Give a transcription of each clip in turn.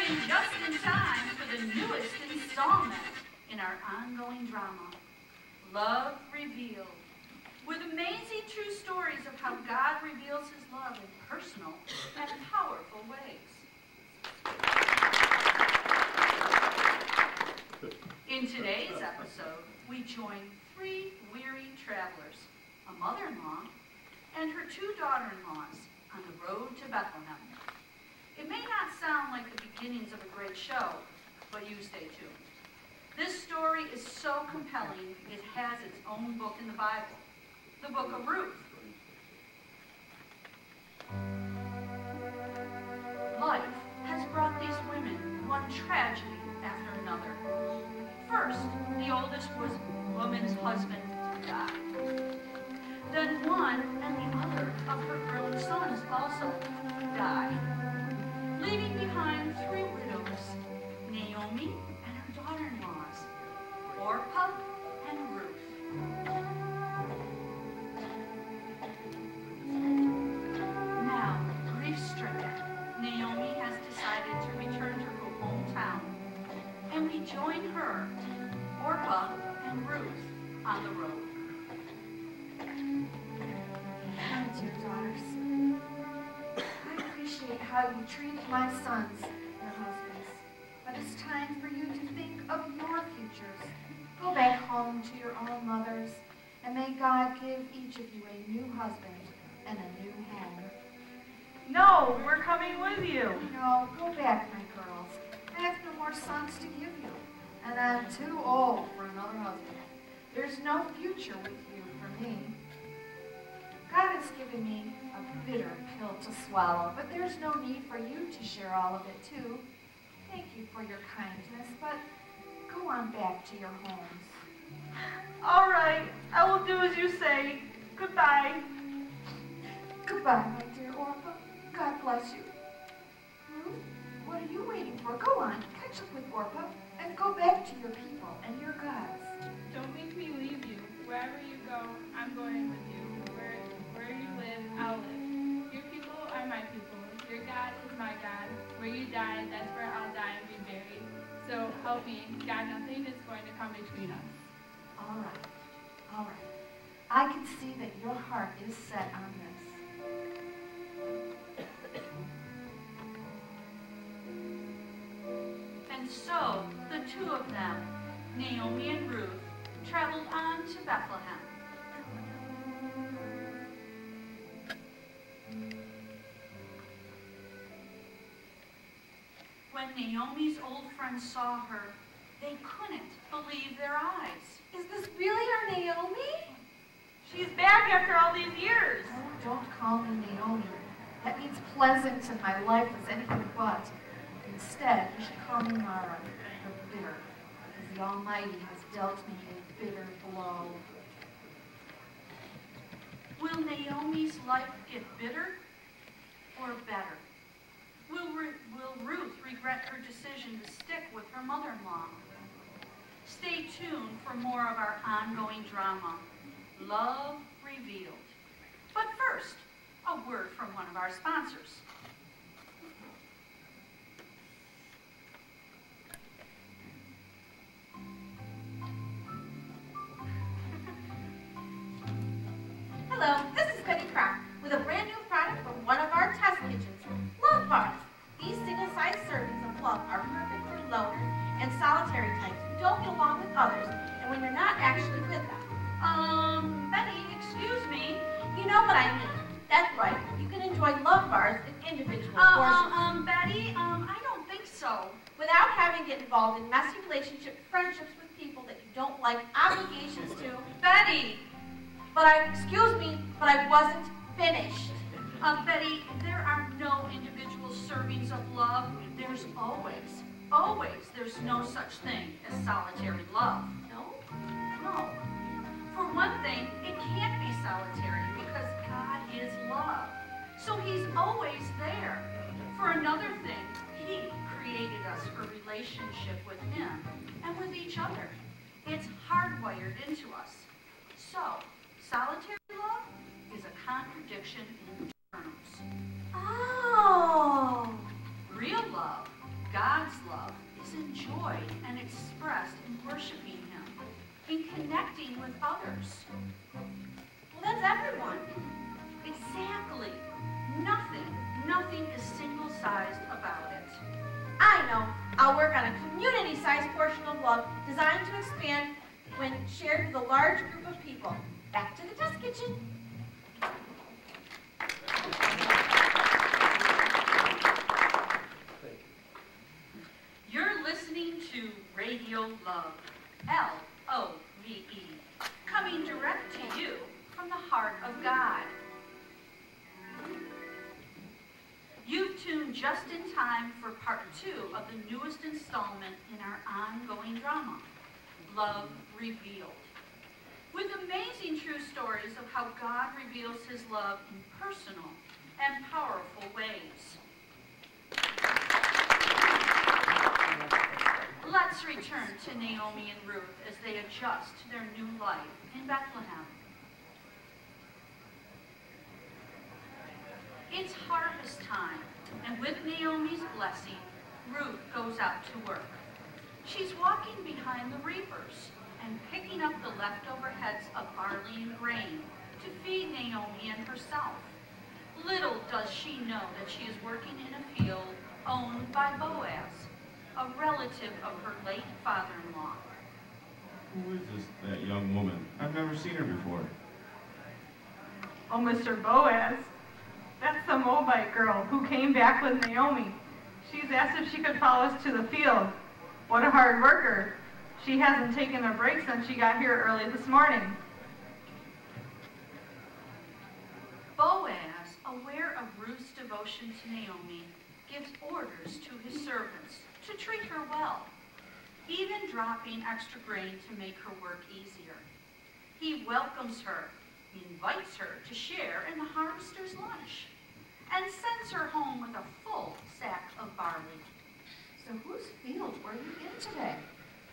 arriving just in time for the newest installment in our ongoing drama, Love Revealed, with amazing true stories of how God reveals his love in personal and powerful ways. In today's episode, we join 3 weary travelers, a mother-in-law, and her 2 daughter-in-laws on the road to Bethlehem. It may not sound like the beginnings of a great show, but you stay tuned. This story is so compelling, it has its own book in the Bible, the book of Ruth. Life has brought these women one tragedy after another. First, the oldest woman's husband died. Then one and the other of her grown sons also died, leaving behind 3 widows, Naomi and her daughter-in-laws, Orpah and Ruth. Now, grief-stricken, Naomi has decided to return to her hometown, and we join her, Orpah and Ruth, on the road. My dear daughters, I appreciate how you treated my sons, your husbands, but it's time for you to think of your futures. Go back home to your own mothers, and may God give each of you a new husband and a new home. No, we're coming with you. No, go back, my girls. I have no more sons to give you, and I'm too old for another husband. There's no future with you for me. God has given me a bitter pill to swallow, but there's no need for you to share all of it, too. Thank you for your kindness, but go on back to your homes. All right, I will do as you say. Goodbye. Goodbye, my dear Orpah. God bless you. Ruth, what are you waiting for? Go on, catch up with Orpah, and go back to your people and your gods. Don't make me leave you. Wherever you go, I'm going with you. Where you live, I'll live. Your people are my people. Your God is my God. Where you die, that's where I'll die and be buried. So help me, God, nothing is going to come between us. All right, all right. I can see that your heart is set on this. And so, the 2 of them, Naomi and Ruth, traveled on to Bethlehem. When Naomi's old friends saw her, they couldn't believe their eyes. Is this really our Naomi? She's back after all these years. Oh, don't call me Naomi. That means pleasant in my life as anything but. Instead, you should call me Mara, the bitter, because the Almighty has dealt me a bitter blow. Will Naomi's life get bitter or better? Will Ruth regret her decision to stick with her mother-in-law? Stay tuned for more of our ongoing drama, Love Revealed. But first, a word from one of our sponsors. Hello, this is Betty Crock with a brand new product from one of our test kitchens, Love Bars. These single-sized servings of love are perfect for loners and solitary types who don't get along with others and when you're not actually with them. Betty, excuse me. You know what I mean. That's right. You can enjoy Love Bars in individual portions. Betty, I don't think so. Without having to get involved in messy relationships, friendships with people that you don't like, obligations to. Betty! Excuse me, but I wasn't finished. Betty, there are no individual servings of love. There's there's no such thing as solitary love. No? No. For one thing, it can't be solitary because God is love. So he's always there. For another thing, he created us for relationship with him and with each other. It's hardwired into us. So, solitary love is a contradiction in terms. Oh. Real love, God with others. Well, that's everyone. Exactly. Nothing is single-sized about it. I know. I'll work on a community-sized portion of love designed to expand when shared with a large group of people. Back to the test kitchen. You're listening to Radio Love, L-O-V-E, coming direct to you from the heart of God. You've tuned just in time for part 2 of the newest installment in our ongoing drama, Love Revealed, with amazing true stories of how God reveals his love in personal and powerful ways. Let's return to Naomi and Ruth as they adjust to their new life in Bethlehem. It's harvest time, and with Naomi's blessing, Ruth goes out to work. She's walking behind the reapers and picking up the leftover heads of barley and grain to feed Naomi and herself. Little does she know that she is working in a field owned by Boaz, a relative of her late father-in-law. Who is that young woman? I've never seen her before. Oh, Mr. Boaz. That's the Moabite girl who came back with Naomi. She's asked if she could follow us to the field. What a hard worker. She hasn't taken a break since she got here early this morning. Boaz, aware of Ruth's devotion to Naomi, gives orders to his servants to treat her well, even dropping extra grain to make her work easier. He welcomes her, invites her to share in the harvester's lunch, and sends her home with a full sack of barley. So whose field were you in today?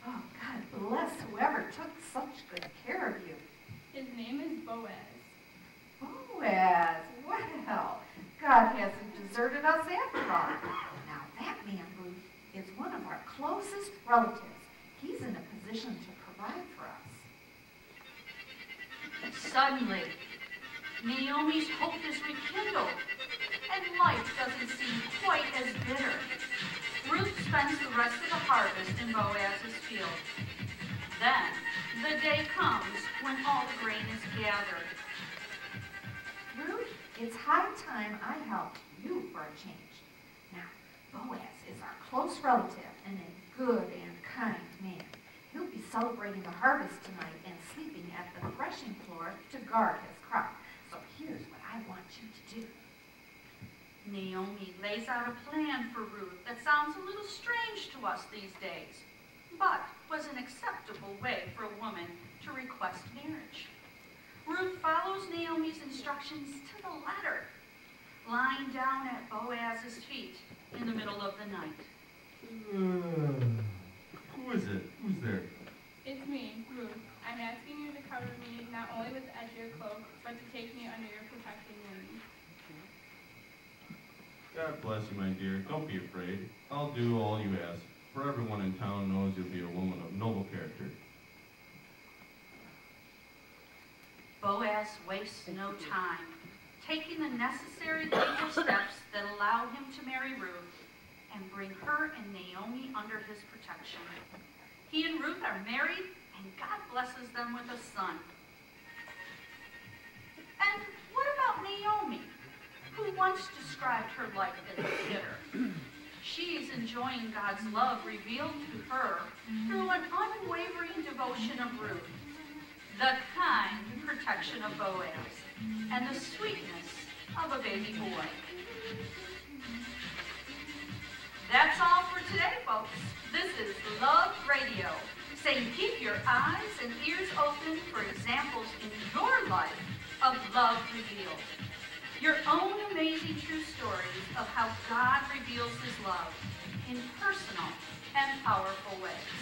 Oh, God bless whoever took such good care of you. His name is Boaz. Boaz, well, God hasn't deserted us after all. Now that man, Ruth, is one of our closest relatives. He's in a position to provide for us. Suddenly, Naomi's hope is rekindled, and life doesn't seem quite as bitter. Ruth spends the rest of the harvest in Boaz's field. Then, the day comes when all the grain is gathered. Ruth, it's high time I helped you for a change. Now, Boaz is our close relative and a good and kind man. He'll be celebrating the harvest tonight and sleeping at the threshing floor to guard his crop. So here's what I want you to do. Naomi lays out a plan for Ruth that sounds a little strange to us these days, but was an acceptable way for a woman to request marriage. Ruth follows Naomi's instructions to the letter, lying down at Boaz's feet in the middle of the night. Who is it? Who's there? It's me, Ruth. I'm asking you to cover me not only with the edge of your cloak, but to take me under your protecting wing. God bless you, my dear. Don't be afraid. I'll do all you ask, for everyone in town knows you'll be a woman of noble character. Boaz wastes no time, taking the necessary legal steps that allow him to marry Ruth and bring her and Naomi under his protection. He and Ruth are married, and God blesses them with a son. And what about Naomi, who once described her life as bitter? She's enjoying God's love revealed to her through an unwavering devotion of Ruth, the kind protection of Boaz, and the sweetness of a baby boy. That's all for today, folks. This is Love Radio, saying keep your eyes and ears open for examples in your life of love revealed. Your own amazing true stories of how God reveals his love in personal and powerful ways.